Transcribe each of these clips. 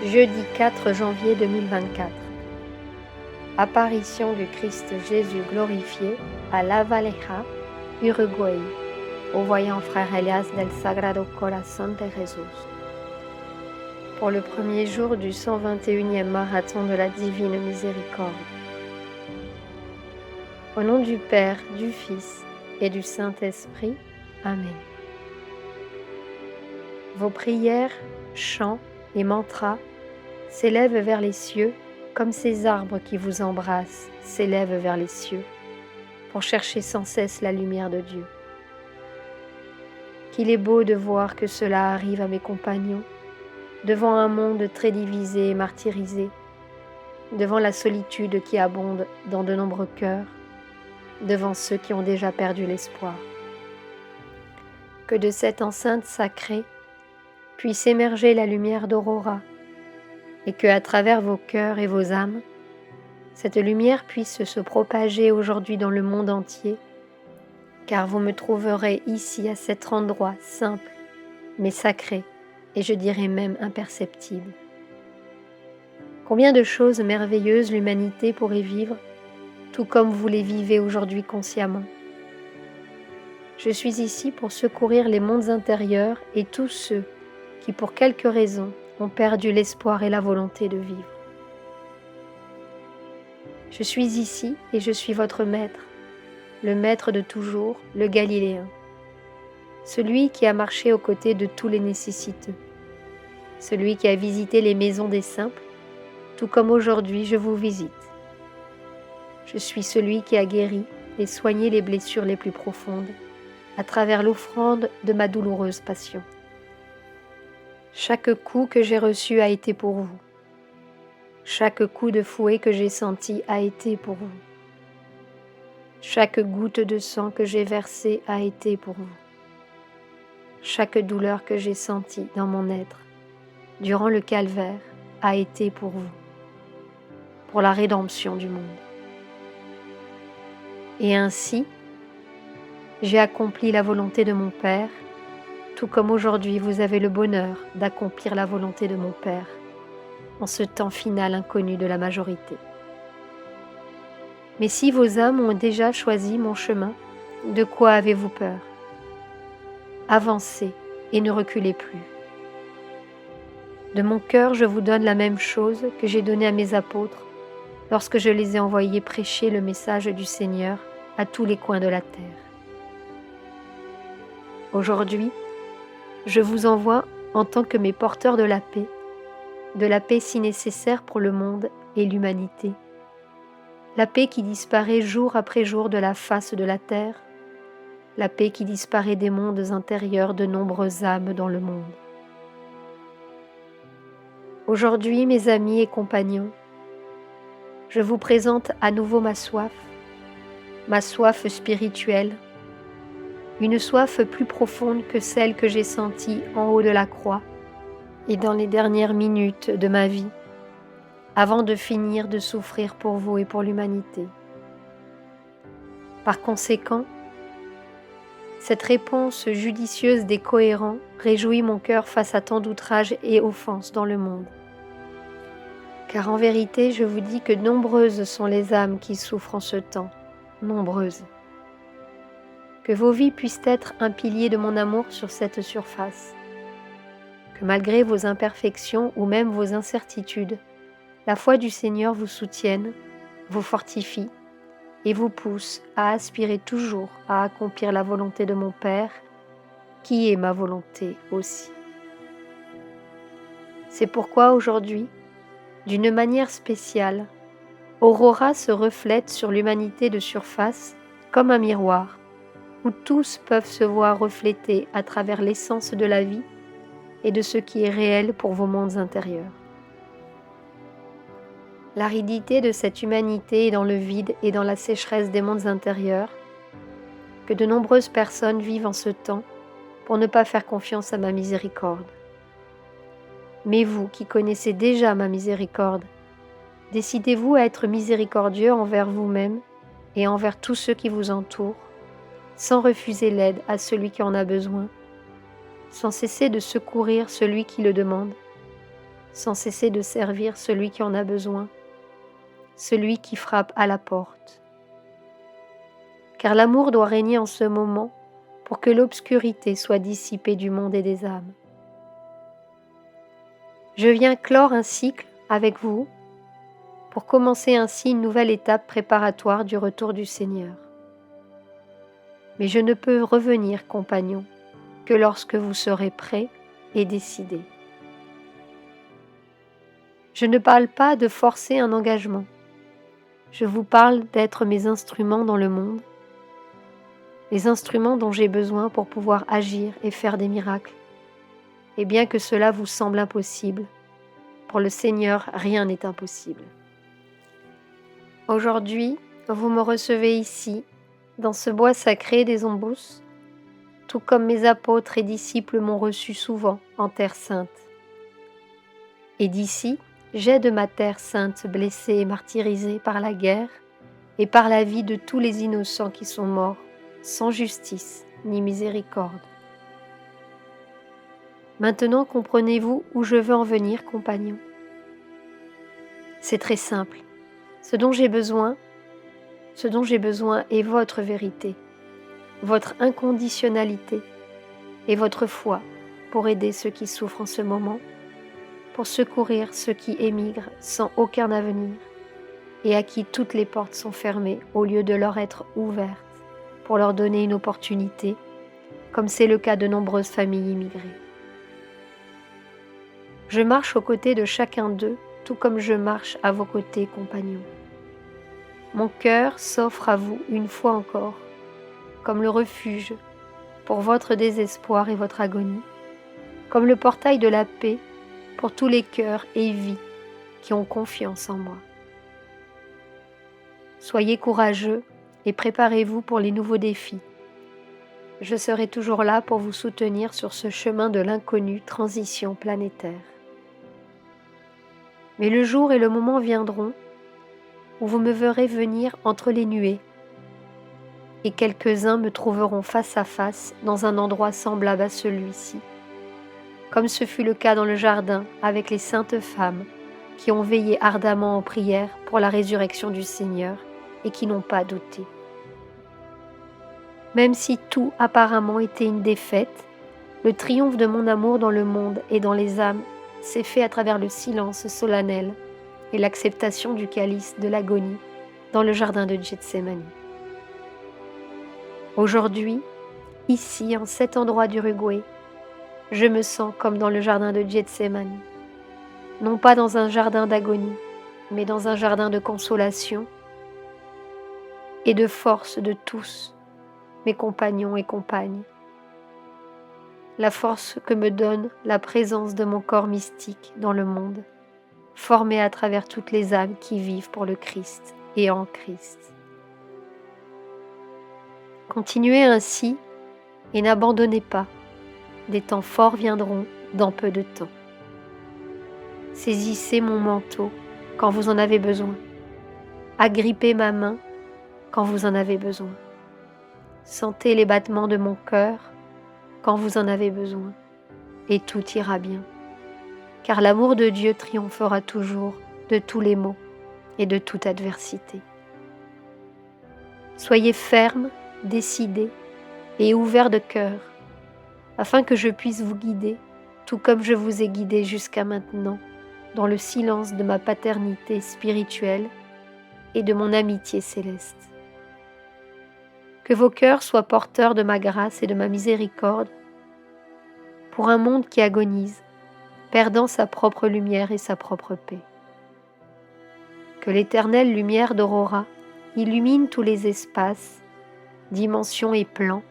Jeudi 4 janvier 2024. Apparition du Christ Jésus glorifié à La Valleja, Uruguay, au voyant frère Elias del Sagrado Corazón de Jesús. Pour le premier jour du 121e marathon de la Divine Miséricorde. Au nom du Père, du Fils et du Saint-Esprit. Amen. Vos prières, chants et mantras s'élèvent vers les cieux comme ces arbres qui vous embrassent s'élèvent vers les cieux pour chercher sans cesse la lumière de Dieu. Qu'il est beau de voir que cela arrive à mes compagnons, devant un monde très divisé et martyrisé, devant la solitude qui abonde dans de nombreux cœurs, devant ceux qui ont déjà perdu l'espoir. Que de cette enceinte sacrée puisse émerger la lumière d'aurora, et que à travers vos cœurs et vos âmes, cette lumière puisse se propager aujourd'hui dans le monde entier, car vous me trouverez ici à cet endroit simple, mais sacré, et je dirais même imperceptible. Combien de choses merveilleuses l'humanité pourrait vivre, tout comme vous les vivez aujourd'hui consciemment. Je suis ici pour secourir les mondes intérieurs et tous ceux qui, pour quelque raison, ont perdu l'espoir et la volonté de vivre. Je suis ici et je suis votre maître, le maître de toujours, le Galiléen, celui qui a marché aux côtés de tous les nécessiteux, celui qui a visité les maisons des simples, tout comme aujourd'hui je vous visite. Je suis celui qui a guéri et soigné les blessures les plus profondes à travers l'offrande de ma douloureuse passion. Chaque coup que j'ai reçu a été pour vous. Chaque coup de fouet que j'ai senti a été pour vous. Chaque goutte de sang que j'ai versée a été pour vous. Chaque douleur que j'ai sentie dans mon être, durant le calvaire, a été pour vous, pour la rédemption du monde. Et ainsi, j'ai accompli la volonté de mon Père, tout comme aujourd'hui vous avez le bonheur d'accomplir la volonté de mon Père, en ce temps final inconnu de la majorité. Mais si vos âmes ont déjà choisi mon chemin, de quoi avez-vous peur? Avancez et ne reculez plus. De mon cœur, je vous donne la même chose que j'ai donnée à mes apôtres lorsque je les ai envoyés prêcher le message du Seigneur à tous les coins de la terre. Aujourd'hui, je vous envoie en tant que mes porteurs de la paix si nécessaire pour le monde et l'humanité, la paix qui disparaît jour après jour de la face de la terre, la paix qui disparaît des mondes intérieurs de nombreuses âmes dans le monde. Aujourd'hui, mes amis et compagnons, je vous présente à nouveau ma soif spirituelle, une soif plus profonde que celle que j'ai sentie en haut de la croix et dans les dernières minutes de ma vie, avant de finir de souffrir pour vous et pour l'humanité. Par conséquent, cette réponse judicieuse des cohérents réjouit mon cœur face à tant d'outrages et offenses dans le monde. Car en vérité, je vous dis que nombreuses sont les âmes qui souffrent en ce temps, nombreuses. Que vos vies puissent être un pilier de mon amour sur cette surface. Que malgré vos imperfections ou même vos incertitudes, la foi du Seigneur vous soutienne, vous fortifie et vous pousse à aspirer toujours à accomplir la volonté de mon Père, qui est ma volonté aussi. C'est pourquoi aujourd'hui, d'une manière spéciale, Aurora se reflète sur l'humanité de surface comme un miroir, où tous peuvent se voir reflétés à travers l'essence de la vie et de ce qui est réel pour vos mondes intérieurs. L'aridité de cette humanité est dans le vide et dans la sécheresse des mondes intérieurs, que de nombreuses personnes vivent en ce temps pour ne pas faire confiance à ma miséricorde. Mais vous qui connaissez déjà ma miséricorde, décidez-vous à être miséricordieux envers vous-même et envers tous ceux qui vous entourent, sans refuser l'aide à celui qui en a besoin, sans cesser de secourir celui qui le demande, sans cesser de servir celui qui en a besoin, celui qui frappe à la porte. Car l'amour doit régner en ce moment pour que l'obscurité soit dissipée du monde et des âmes. Je viens clore un cycle avec vous pour commencer ainsi une nouvelle étape préparatoire du retour du Seigneur. Mais je ne peux revenir, compagnons, que lorsque vous serez prêts et décidés. Je ne parle pas de forcer un engagement. Je vous parle d'être mes instruments dans le monde, les instruments dont j'ai besoin pour pouvoir agir et faire des miracles. Et bien que cela vous semble impossible, pour le Seigneur, rien n'est impossible. Aujourd'hui, vous me recevez ici, dans ce bois sacré des Ombus, tout comme mes apôtres et disciples m'ont reçu souvent en terre sainte. Et d'ici, j'aide ma terre sainte blessée et martyrisée par la guerre et par la vie de tous les innocents qui sont morts, sans justice ni miséricorde. Maintenant comprenez-vous où je veux en venir, compagnons? C'est très simple. Ce dont j'ai besoin est votre vérité, votre inconditionnalité et votre foi pour aider ceux qui souffrent en ce moment, pour secourir ceux qui émigrent sans aucun avenir et à qui toutes les portes sont fermées au lieu de leur être ouvertes pour leur donner une opportunité, comme c'est le cas de nombreuses familles immigrées. Je marche aux côtés de chacun d'eux, tout comme je marche à vos côtés, compagnons. Mon cœur s'offre à vous une fois encore, comme le refuge pour votre désespoir et votre agonie, comme le portail de la paix pour tous les cœurs et vies qui ont confiance en moi. Soyez courageux et préparez-vous pour les nouveaux défis. Je serai toujours là pour vous soutenir sur ce chemin de l'inconnu transition planétaire. Mais le jour et le moment viendront où vous me verrez venir entre les nuées et quelques-uns me trouveront face à face dans un endroit semblable à celui-ci, comme ce fut le cas dans le jardin avec les saintes femmes qui ont veillé ardemment en prière pour la résurrection du Seigneur et qui n'ont pas douté. Même si tout apparemment était une défaite, le triomphe de mon amour dans le monde et dans les âmes s'est fait à travers le silence solennel et l'acceptation du calice de l'agonie dans le jardin de Gethsémani. Aujourd'hui, ici, en cet endroit d'Uruguay, je me sens comme dans le jardin de Gethsémani, non pas dans un jardin d'agonie, mais dans un jardin de consolation et de force de tous mes compagnons et compagnes. La force que me donne la présence de mon corps mystique dans le monde, formé à travers toutes les âmes qui vivent pour le Christ et en Christ. Continuez ainsi et n'abandonnez pas. Des temps forts viendront dans peu de temps. Saisissez mon manteau quand vous en avez besoin. Agrippez ma main quand vous en avez besoin. Sentez les battements de mon cœur quand vous en avez besoin. Et tout ira bien. Car l'amour de Dieu triomphera toujours de tous les maux et de toute adversité. Soyez fermes, décidés et ouverts de cœur, afin que je puisse vous guider, tout comme je vous ai guidé jusqu'à maintenant, dans le silence de ma paternité spirituelle et de mon amitié céleste. Que vos cœurs soient porteurs de ma grâce et de ma miséricorde pour un monde qui agonise, perdant sa propre lumière et sa propre paix. Que l'éternelle lumière d'aurora illumine tous les espaces, dimensions et plans,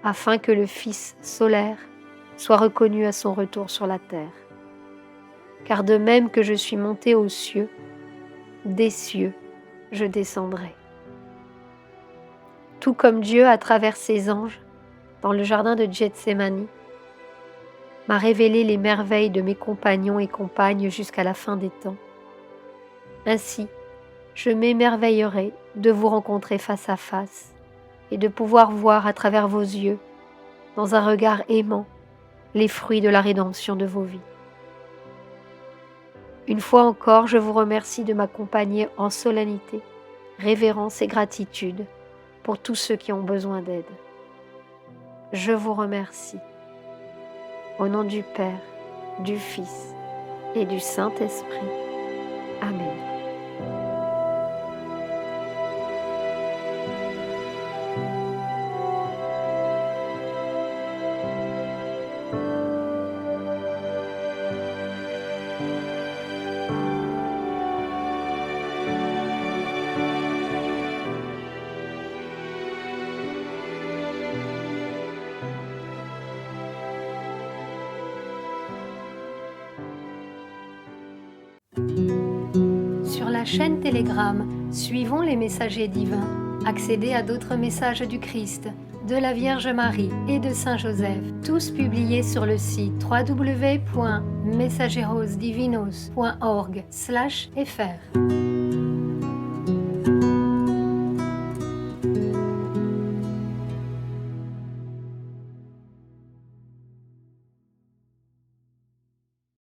afin que le Fils solaire soit reconnu à son retour sur la terre. Car de même que je suis monté aux cieux, des cieux je descendrai. Tout comme Dieu, à travers ses anges, dans le jardin de Gethsémani, m'a révélé les merveilles de mes compagnons et compagnes jusqu'à la fin des temps. Ainsi, je m'émerveillerai de vous rencontrer face à face et de pouvoir voir à travers vos yeux, dans un regard aimant, les fruits de la rédemption de vos vies. Une fois encore, je vous remercie de m'accompagner en solennité, révérence et gratitude pour tous ceux qui ont besoin d'aide. Je vous remercie. Au nom du Père, du Fils et du Saint-Esprit. Amen. Sur la chaîne Telegram, suivons les messagers divins. Accédez à d'autres messages du Christ, de la Vierge Marie et de Saint Joseph, tous publiés sur le site www.mensagerosdivinos.org/fr.